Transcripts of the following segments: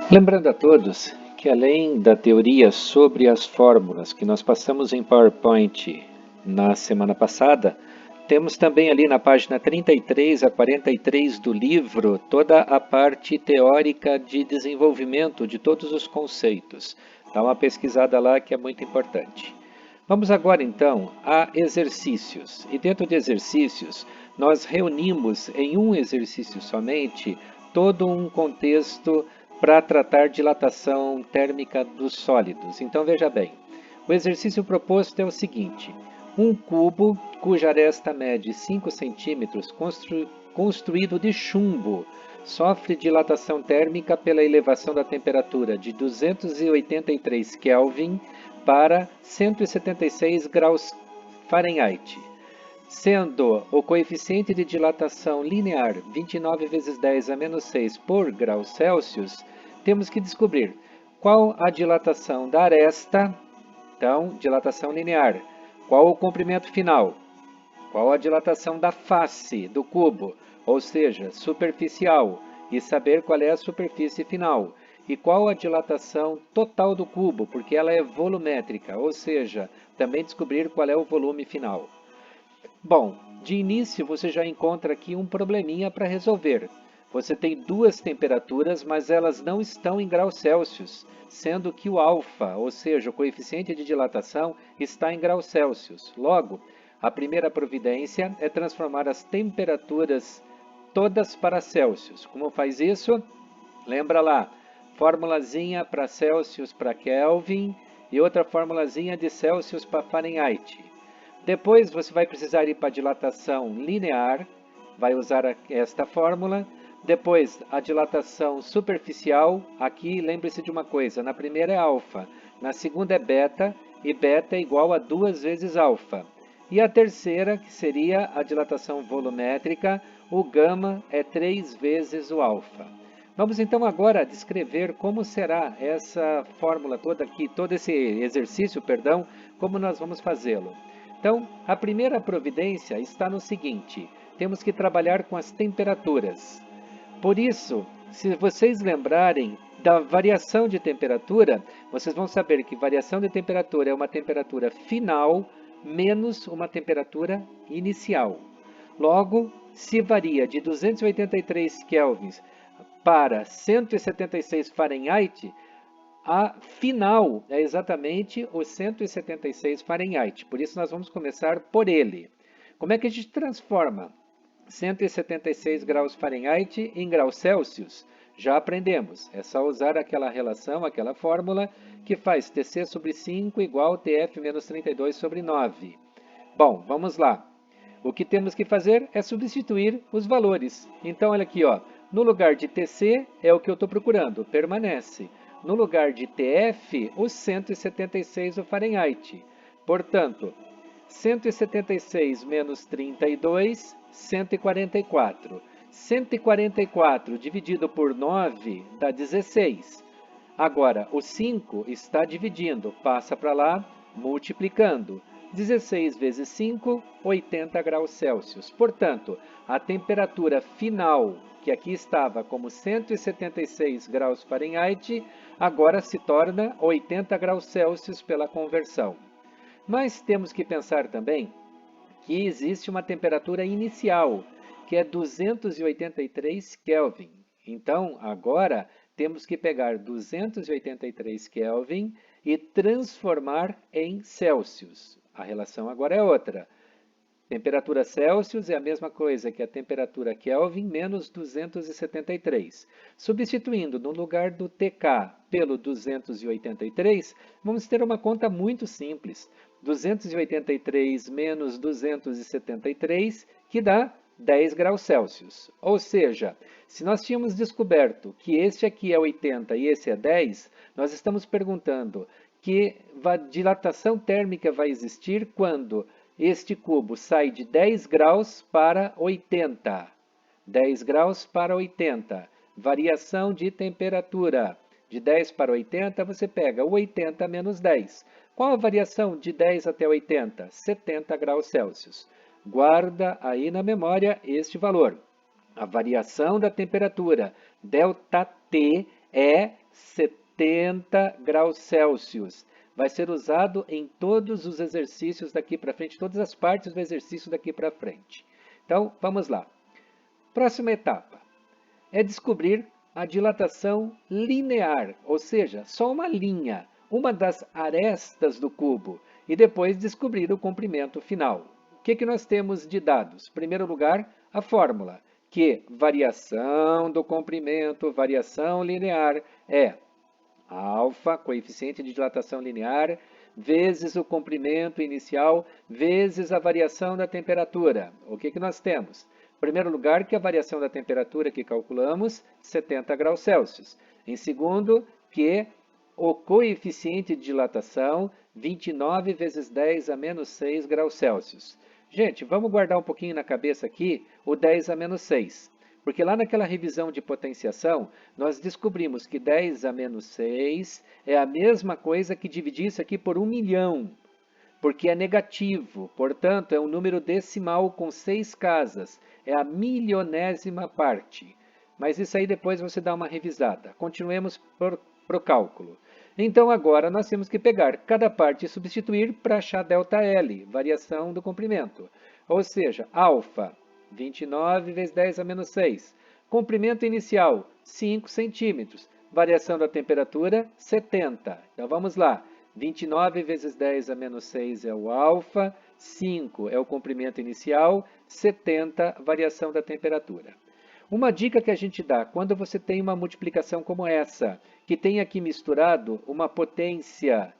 Lembrando a todos que além da teoria sobre as fórmulas que nós passamos em PowerPoint na semana passada, temos também ali na página 33 a 43 do livro toda a parte teórica de desenvolvimento de todos os conceitos. Dá uma pesquisada lá que é muito importante. Vamos agora então a exercícios. E dentro de exercícios, nós reunimos em um exercício somente todo um contexto para tratar dilatação térmica dos sólidos. Então veja bem, o exercício proposto é o seguinte: um cubo cuja aresta mede 5 centímetros, construído de chumbo, sofre dilatação térmica pela elevação da temperatura de 283 Kelvin para 176 graus Fahrenheit, sendo o coeficiente de dilatação linear 29 vezes 10 a menos 6 por grau Celsius, temos que descobrir qual a dilatação da aresta, então, dilatação linear, qual o comprimento final, qual a dilatação da face do cubo, ou seja, superficial, e saber qual é a superfície final, e qual a dilatação total do cubo, porque ela é volumétrica, ou seja, também descobrir qual é o volume final. Bom, de início você já encontra aqui um probleminha para resolver. Você tem duas temperaturas, mas elas não estão em graus Celsius, sendo que o alfa, ou seja, o coeficiente de dilatação, está em graus Celsius. Logo, a primeira providência é transformar as temperaturas todas para Celsius. Como faz isso? Lembra lá, formulazinha para Celsius para Kelvin e outra formulazinha de Celsius para Fahrenheit. Depois você vai precisar ir para a dilatação linear, vai usar esta fórmula. Depois a dilatação superficial, aqui lembre-se de uma coisa, na primeira é alfa, na segunda é beta, e beta é igual a 2 vezes alfa. E a terceira, que seria a dilatação volumétrica, o gama é 3 vezes o alfa. Vamos então agora descrever como será essa fórmula toda aqui, todo esse exercício, perdão, como nós vamos fazê-lo. Então, a primeira providência está no seguinte: temos que trabalhar com as temperaturas. Por isso, se vocês lembrarem da variação de temperatura, vocês vão saber que variação de temperatura é uma temperatura final menos uma temperatura inicial. Logo, se varia de 283 kelvins para 176 Fahrenheit, a final é exatamente o 176 Fahrenheit. Por isso nós vamos começar por ele. Como é que a gente transforma 176 graus Fahrenheit em graus Celsius? Já aprendemos. É só usar aquela relação, aquela fórmula que faz Tc sobre 5 igual a Tf menos 32 sobre 9. Bom, vamos lá. O que temos que fazer é substituir os valores. Então, olha aqui, ó. No lugar de Tc é o que eu estou procurando, permanece. No lugar de Tf, os 176 o Fahrenheit. Portanto, 176 menos 32, 144. 144 dividido por 9 dá 16. Agora, o 5 está dividindo, passa para lá, multiplicando. 16 vezes 5, 80 graus Celsius. Portanto, a temperatura final, que aqui estava como 176 graus Fahrenheit, agora se torna 80 graus Celsius pela conversão. Mas temos que pensar também que existe uma temperatura inicial, que é 283 Kelvin. Então, agora, temos que pegar 283 Kelvin e transformar em Celsius. A relação agora é outra. Temperatura Celsius é a mesma coisa que a temperatura Kelvin menos 273. Substituindo no lugar do TK pelo 283, vamos ter uma conta muito simples. 283 menos 273, que dá 10 graus Celsius. Ou seja, se nós tínhamos descoberto que este aqui é 80 e esse é 10, nós estamos perguntando que dilatação térmica vai existir quando este cubo sai de 10 graus para 80. 10 graus para 80. Variação de temperatura. De 10 para 80, você pega o 80 menos 10. Qual a variação de 10 até 80? 70 graus Celsius. Guarda aí na memória este valor. A variação da temperatura, ΔT, é 70 graus Celsius. Vai ser usado em todos os exercícios daqui para frente, todas as partes do exercício daqui para frente. Então, vamos lá. Próxima etapa é descobrir a dilatação linear, ou seja, só uma linha, uma das arestas do cubo, e depois descobrir o comprimento final. O que nós temos de dados? Em primeiro lugar, a fórmula, que variação do comprimento, variação linear, é alfa, coeficiente de dilatação linear, vezes o comprimento inicial, vezes a variação da temperatura. O que nós temos? Em primeiro lugar, que a variação da temperatura que calculamos, 70 graus Celsius. Em segundo, que o coeficiente de dilatação, 29 vezes 10 a menos 6 graus Celsius. Gente, vamos guardar um pouquinho na cabeça aqui o 10 a menos 6. Porque lá naquela revisão de potenciação, nós descobrimos que 10 a menos 6 é a mesma coisa que dividir isso aqui por 1 milhão. Porque é negativo, portanto, é um número decimal com 6 casas. É a milionésima parte. Mas isso aí depois você dá uma revisada. Continuemos para o cálculo. Então, agora nós temos que pegar cada parte e substituir para achar ΔL, variação do comprimento. Ou seja, alfa, 29 vezes 10 a menos 6. Comprimento inicial, 5 centímetros. Variação da temperatura, 70. Então, vamos lá. 29 vezes 10 a menos 6 é o alfa, 5 é o comprimento inicial, 70 variação da temperatura. Uma dica que a gente dá, quando você tem uma multiplicação como essa, que tem aqui misturado uma potência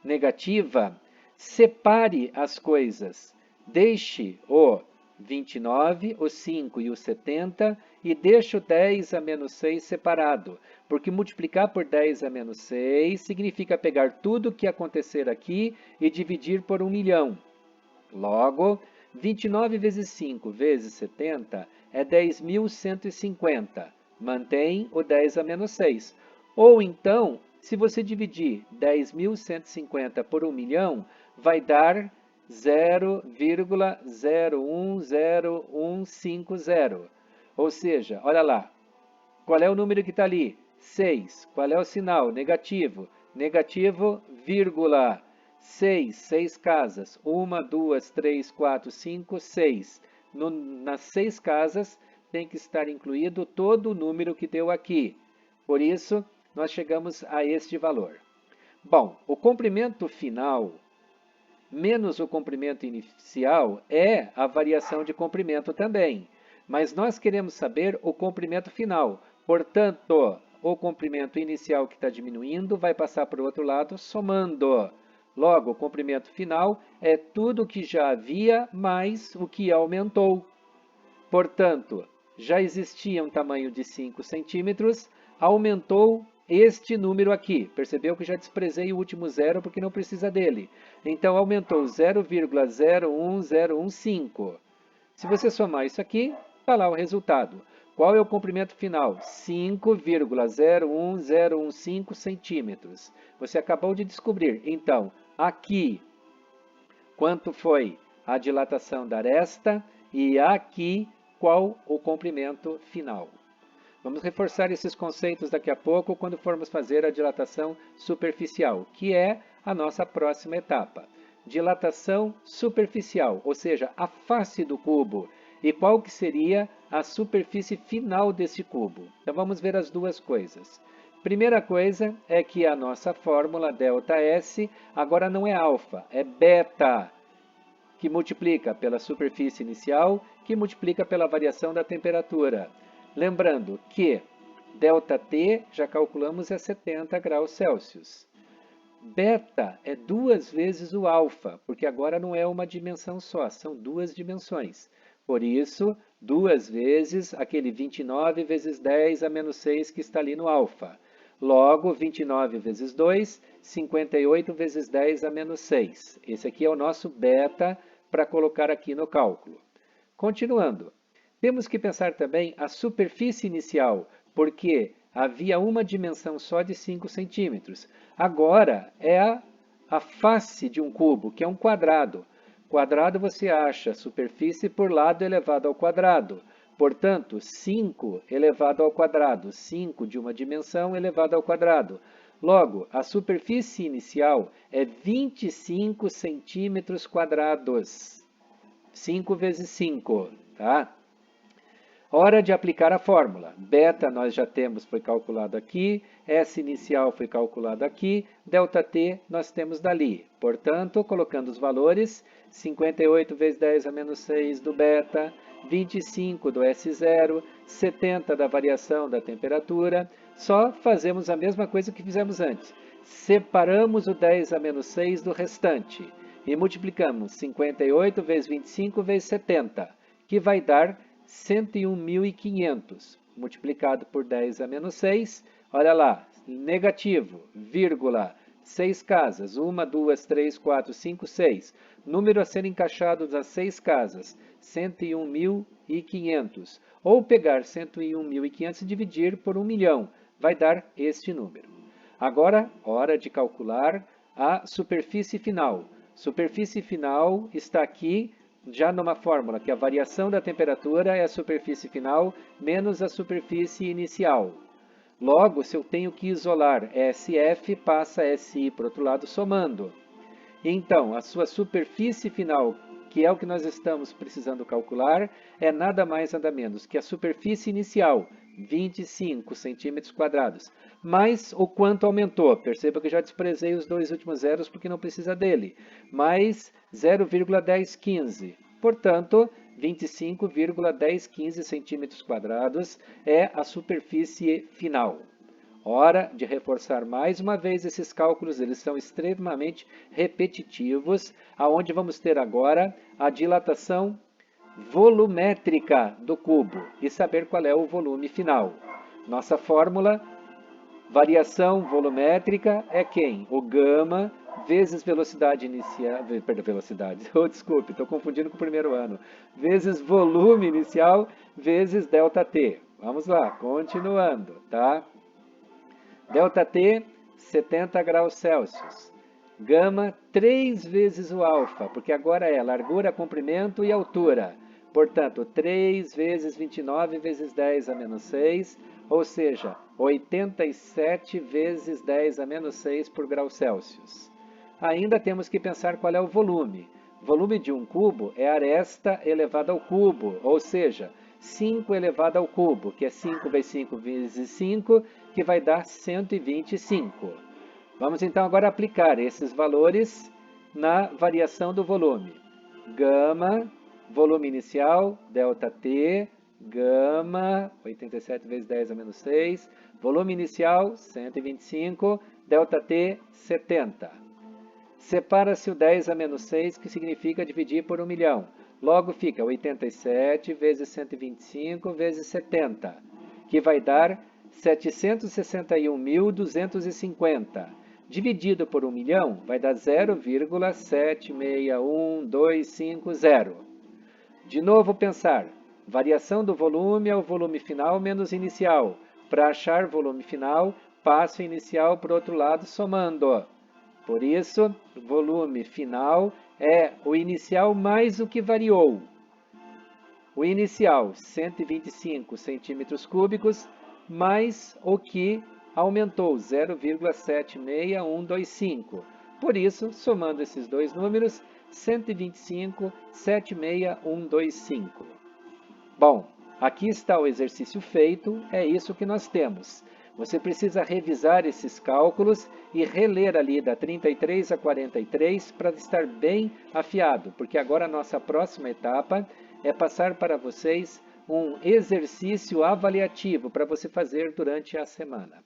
negativa, separe as coisas. Deixe o 29, o 5 e o 70 e deixe o 10 a menos 6 separado, porque multiplicar por 10 a menos 6 significa pegar tudo o que acontecer aqui e dividir por 1 milhão. Logo, 29 vezes 5 vezes 70 é 10.150. Mantém o 10 a menos 6. Ou então, se você dividir 10.150 por 1 milhão, vai dar 0,010150. Ou seja, olha lá, qual é o número que está ali? 6. Qual é o sinal? Negativo. Negativo, vírgula. 6 casas. 1, 2, 3, 4, 5, 6. Nas 6 casas tem que estar incluído todo o número que deu aqui. Por isso, nós chegamos a este valor. Bom, o comprimento final menos o comprimento inicial é a variação de comprimento também. Mas nós queremos saber o comprimento final. Portanto, o comprimento inicial que está diminuindo vai passar para o outro lado somando. Logo, o comprimento final é tudo o que já havia mais o que aumentou. Portanto, já existia um tamanho de 5 centímetros, aumentou este número aqui. Percebeu que já desprezei o último zero porque não precisa dele. Então, aumentou 0,01015. Se você somar isso aqui, está lá o resultado. Qual é o comprimento final? 5,01015 centímetros. Você acabou de descobrir. Então, aqui, quanto foi a dilatação da aresta e aqui, qual o comprimento final. Vamos reforçar esses conceitos daqui a pouco quando formos fazer a dilatação superficial, que é a nossa próxima etapa. Dilatação superficial, ou seja, a face do cubo. E qual que seria a superfície final desse cubo? Então vamos ver as duas coisas. Primeira coisa é que a nossa fórmula ΔS agora não é alfa, é beta, que multiplica pela superfície inicial, que multiplica pela variação da temperatura. Lembrando que ΔT, já calculamos, é 70 graus Celsius. Beta é 2 vezes o alfa, porque agora não é uma dimensão só, são 2 dimensões. Por isso, 2 vezes aquele 29 vezes 10 a menos 6 que está ali no alfa. Logo, 29 vezes 2, 58 vezes 10 a menos 6. Esse aqui é o nosso beta para colocar aqui no cálculo. Continuando, temos que pensar também a superfície inicial, porque havia uma dimensão só de 5 centímetros. Agora é a face de um cubo, que é um quadrado. Quadrado você acha superfície por lado elevado ao quadrado. Portanto, 5 elevado ao quadrado, 5 de uma dimensão elevado ao quadrado. Logo, a superfície inicial é 25 centímetros quadrados. 5 vezes 5, tá? Hora de aplicar a fórmula. Beta nós já temos, foi calculado aqui. S inicial foi calculado aqui. Delta T nós temos dali. Portanto, colocando os valores, 58 vezes 10 a menos 6 do beta, 25 do S0, 70 da variação da temperatura. Só fazemos a mesma coisa que fizemos antes. Separamos o 10 a menos 6 do restante e multiplicamos 58 vezes 25 vezes 70, que vai dar 101.500, multiplicado por 10 a menos 6, olha lá, negativo, vírgula, 6 casas, 1, 2, 3, 4, 5, 6. Número a ser encaixado das 6 casas, 101.500. Ou pegar 101.500 e dividir por 1 milhão, vai dar este número. Agora, hora de calcular a superfície final. Superfície final está aqui, já numa fórmula, que a variação da temperatura é a superfície final menos a superfície inicial. Logo, se eu tenho que isolar SF, passa SI para o outro lado somando. Então, a sua superfície final, que é o que nós estamos precisando calcular, é nada mais nada menos que a superfície inicial, 25 centímetros quadrados, mais o quanto aumentou. Perceba que eu já desprezei os dois últimos zeros porque não precisa dele. Mais 0,1015. Portanto, 25,1015 centímetros quadrados é a superfície final. Hora de reforçar mais uma vez esses cálculos, eles são extremamente repetitivos, aonde vamos ter agora a dilatação volumétrica do cubo e saber qual é o volume final. Nossa fórmula, variação volumétrica é quem? O gama vezes velocidade inicial, desculpe, estou confundindo com o primeiro ano, vezes volume inicial vezes delta T. Vamos lá, continuando, tá? Delta T, 70 graus Celsius. Gama, 3 vezes o alfa, porque agora é largura, comprimento e altura. Portanto, 3 vezes 29 vezes 10 a menos 6, ou seja, 87 vezes 10 a menos 6 por grau Celsius. Ainda temos que pensar qual é o volume. O volume de um cubo é aresta elevada ao cubo, ou seja, 5 elevado ao cubo, que é 5 vezes 5 vezes 5, que vai dar 125. Vamos então agora aplicar esses valores na variação do volume. Gama, volume inicial, delta T, gama, 87 vezes 10 a menos 6, volume inicial, 125, delta T, 70. Separa-se o 10 a menos 6, que significa dividir por 1 milhão. Logo fica 87 vezes 125 vezes 70, que vai dar 761.250. Dividido por 1 milhão, vai dar 0,761250. De novo pensar, variação do volume é o volume final menos inicial. Para achar volume final, passo inicial para o outro lado somando. Por isso, volume final é o inicial mais o que variou. O inicial, 125 centímetros cúbicos, mais o que aumentou, 0,76125. Por isso, somando esses dois números, 125,76125. Bom, aqui está o exercício feito, é isso que nós temos. Você precisa revisar esses cálculos e reler ali da 33 a 43 para estar bem afiado, porque agora a nossa próxima etapa é passar para vocês um exercício avaliativo para você fazer durante a semana.